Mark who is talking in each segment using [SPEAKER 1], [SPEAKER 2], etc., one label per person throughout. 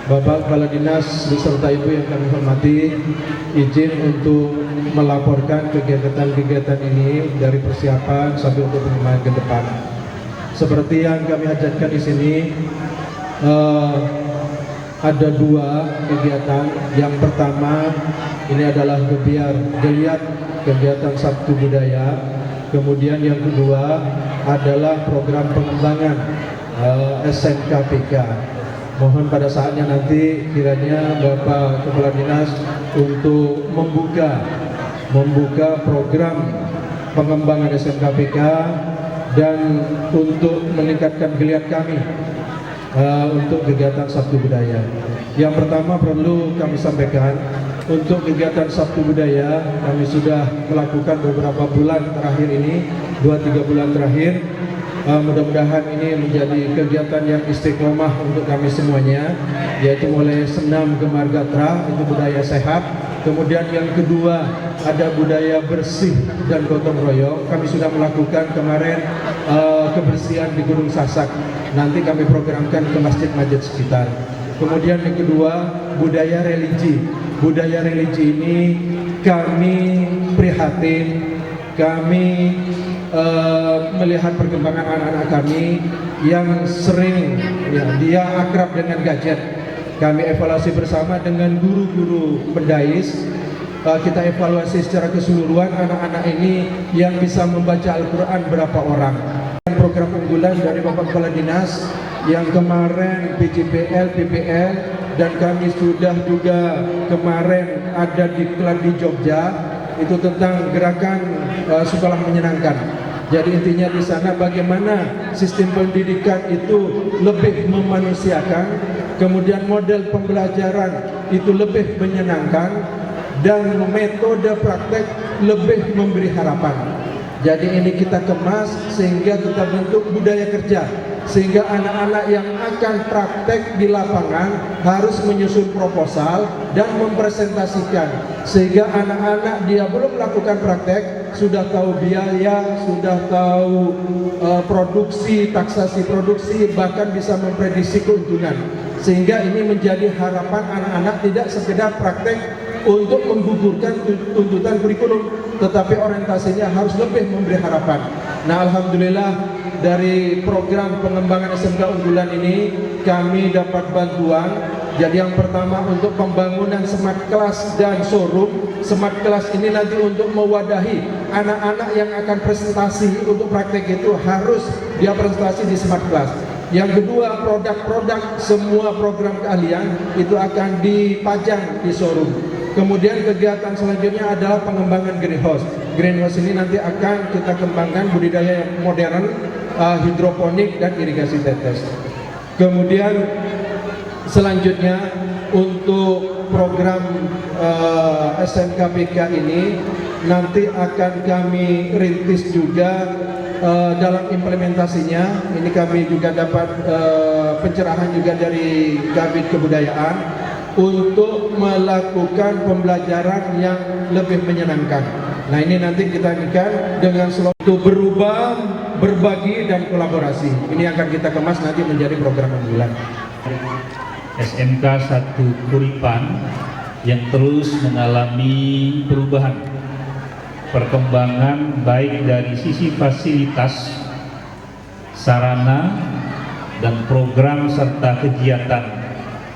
[SPEAKER 1] Bapak Kepala Dinas beserta Ibu yang kami hormati, izin untuk melaporkan kegiatan-kegiatan ini dari persiapan sampai untuk pengembangan ke depan. Seperti yang kami ajarkan di sini, ada dua kegiatan. Yang pertama ini adalah geliat kegiatan Sabtu Budaya. Kemudian yang kedua adalah program pengembangan SMKPK. Mohon pada saatnya nanti kiranya Bapak Kepala Dinas untuk membuka program pengembangan SMKPK dan untuk meningkatkan geliat kami untuk kegiatan Sabtu Budaya. Yang pertama perlu kami sampaikan, untuk kegiatan Sabtu Budaya kami sudah melakukan beberapa bulan terakhir ini, 2-3 bulan terakhir. Mudah-mudahan ini menjadi kegiatan yang istiqomah untuk kami semuanya, yaitu mulai senam gemargatra, itu budaya sehat. Kemudian yang kedua ada budaya bersih dan gotong royong. Kami sudah melakukan kemarin kebersihan di Gunung Sasak. Nanti kami programkan ke masjid-masjid sekitar. Kemudian yang kedua budaya religi. Budaya religi ini kami prihatin, kami melihat perkembangan anak-anak kami yang sering dia akrab dengan gadget. Kami evaluasi bersama dengan guru-guru pendais. Kita evaluasi secara keseluruhan anak-anak ini yang bisa membaca Al-Quran berapa orang. Program unggulan dari Bapak Kepala Dinas yang kemarin PJPL, PPL, dan kami sudah juga kemarin ada diklat di Jogja, itu tentang gerakan sekolah menyenangkan. Jadi intinya di sana bagaimana sistem pendidikan itu lebih memanusiakan, kemudian model pembelajaran itu lebih menyenangkan, dan metode praktek lebih memberi harapan. Jadi ini kita kemas sehingga kita bentuk budaya kerja, sehingga anak-anak yang akan praktek di lapangan harus menyusun proposal dan mempresentasikan, sehingga anak-anak dia belum melakukan praktek sudah tahu biaya, sudah tahu produksi, taksasi produksi, bahkan bisa memprediksi keuntungan. Sehingga ini menjadi harapan anak-anak tidak sekedar praktek untuk menggugurkan tuntutan kurikulum, tetapi orientasinya harus lebih memberi harapan. Nah, alhamdulillah dari program pengembangan SMK unggulan ini kami dapat bantuan. Jadi yang pertama untuk pembangunan smart class dan showroom. Smart class ini nanti untuk mewadahi anak-anak yang akan presentasi untuk praktek itu harus dia presentasi di smart class. Yang kedua, produk-produk semua program keahlian itu akan dipajang di showroom. Kemudian kegiatan selanjutnya adalah pengembangan greenhouse. Greenhouse ini nanti akan kita kembangkan budidaya yang modern, hidroponik dan irigasi tetes. Kemudian selanjutnya untuk program SMKPK ini nanti akan kami rintis juga dalam implementasinya. Ini kami juga dapat pencerahan juga dari Kabid Kebudayaan untuk melakukan pembelajaran yang lebih menyenangkan. Nah, ini nanti kita akan dengan slogan berubah, berbagi dan kolaborasi. Ini akan kita kemas nanti menjadi program unggulan.
[SPEAKER 2] SMK 1 Kuripan yang terus mengalami perubahan, perkembangan baik dari sisi fasilitas, sarana, dan program serta kegiatan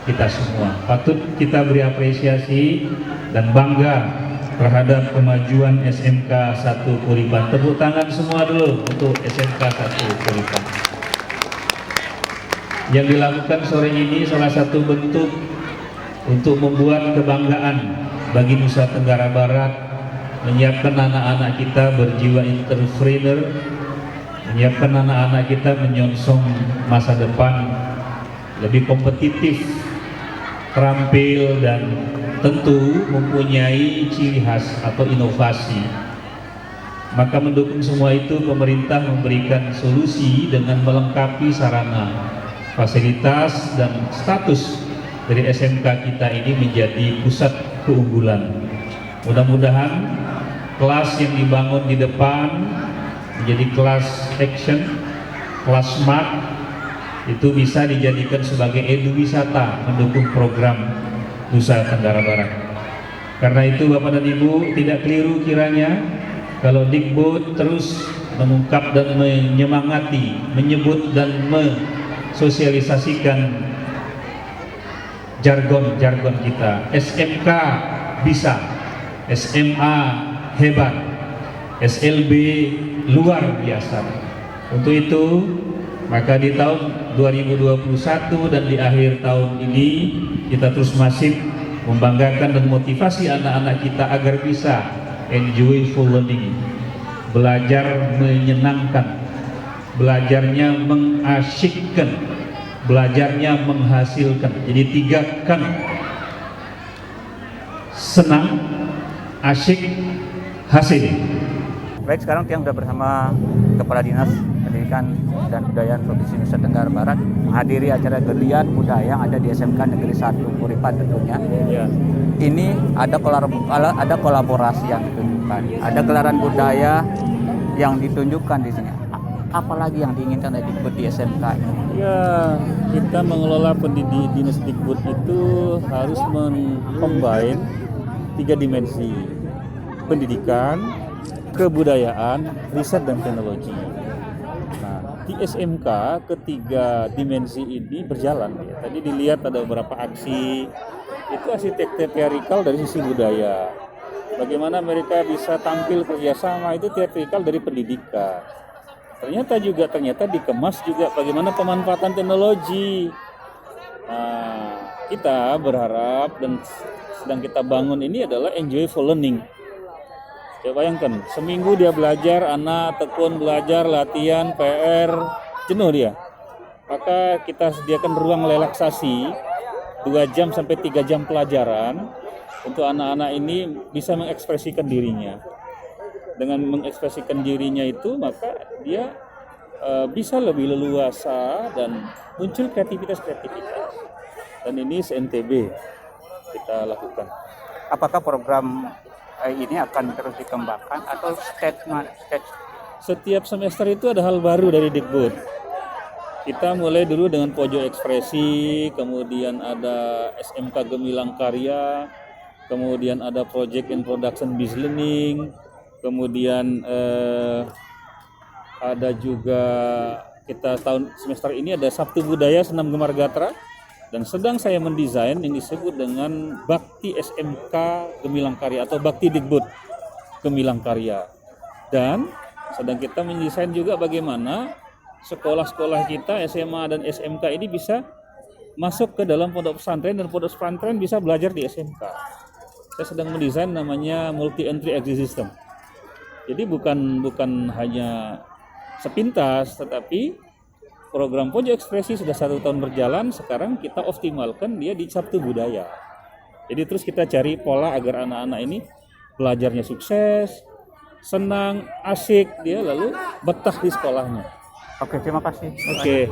[SPEAKER 2] kita semua. Patut kita beri apresiasi dan bangga terhadap kemajuan SMK 1 Kuripan. Tepuk tangan semua dulu untuk SMK 1 Kuripan. Yang dilakukan sore ini salah satu bentuk untuk membuat kebanggaan bagi Nusa Tenggara Barat, menyiapkan anak-anak kita berjiwa entrepreneur, menyiapkan anak-anak kita menyongsong masa depan lebih kompetitif, terampil, dan tentu mempunyai ciri khas atau inovasi. Maka mendukung semua itu, pemerintah memberikan solusi dengan melengkapi sarana, fasilitas, dan status dari SMK kita ini menjadi pusat keunggulan. Mudah-mudahan kelas yang dibangun di depan menjadi kelas action, kelas smart, itu bisa dijadikan sebagai eduwisata mendukung program Nusa Tenggara Barat. Karena itu Bapak dan Ibu tidak keliru kiranya kalau Dikbud terus mengungkap dan menyemangati, menyebut dan mensosialisasikan jargon-jargon kita. SMK bisa, SMA hebat, SLB luar biasa. Untuk itu maka di tahun 2021 dan di akhir tahun ini kita terus masif membanggakan dan motivasi anak-anak kita agar bisa enjoyful learning, belajar menyenangkan, belajarnya mengasyikkan, belajarnya menghasilkan. Jadi 3 kan: senang, asyik, hasil.
[SPEAKER 3] Baik, sekarang Tiang sudah bersama Kepala Dinas Pendidikan dan Kebudayaan Provinsi Nusa Tenggara Barat menghadiri acara geliat budaya yang ada di SMK Negeri 1 Puripan tentunya.
[SPEAKER 2] Ya.
[SPEAKER 3] Ini ada kolaborasi yang ditunjukkan, ada gelaran budaya yang ditunjukkan di sini. Apalagi yang diinginkan oleh Dikbud di SMK ini?
[SPEAKER 4] Ya, kita mengelola pendidik dinas Dikbud itu harus mengcombine 3 dimensi: pendidikan, kebudayaan, riset dan teknologi. Nah, di SMK ketiga dimensi ini berjalan. Ya. Tadi dilihat ada beberapa aksi, itu arsitektur teatrikal dari sisi budaya. Bagaimana mereka bisa tampil kerjasama itu teatrikal dari pendidikan. Ternyata dikemas juga bagaimana pemanfaatan teknologi. Nah, kita berharap dan sedang kita bangun ini adalah enjoyful learning. Ya, bayangkan, seminggu dia belajar, anak tekun belajar, latihan, PR, jenuh dia. Maka kita sediakan ruang relaksasi 2 jam sampai 3 jam pelajaran untuk anak-anak ini bisa mengekspresikan dirinya. Dengan mengekspresikan dirinya itu, maka dia bisa lebih leluasa dan muncul kreativitas. Dan ini se-NTB kita lakukan.
[SPEAKER 3] Apakah program ini akan terus dikembangkan atau stage?
[SPEAKER 4] Setiap semester itu ada hal baru dari Dikbud. Kita mulai dulu dengan pojok ekspresi, kemudian ada SMK Gemilang Karya, kemudian ada Project and Production Biz Learning, kemudian ada juga kita semester ini ada Sabtu Budaya Senam Gemar Gatra, dan sedang saya mendesain yang disebut dengan Bakti SMK Gemilang Karya atau Bakti Dikbud Gemilang Karya. Dan sedang kita mendesain juga bagaimana sekolah-sekolah kita SMA dan SMK ini bisa masuk ke dalam pondok pesantren dan pondok pesantren bisa belajar di SMK. Saya sedang mendesain namanya multi entry exit system. Jadi bukan hanya sepintas, tetapi program pojok ekspresi sudah 1 tahun berjalan. Sekarang kita optimalkan dia di Sabtu Budaya. Jadi terus kita cari pola agar anak-anak ini belajarnya sukses, senang, asik, dia lalu betah di sekolahnya.
[SPEAKER 3] Oke, terima kasih.
[SPEAKER 4] Oke.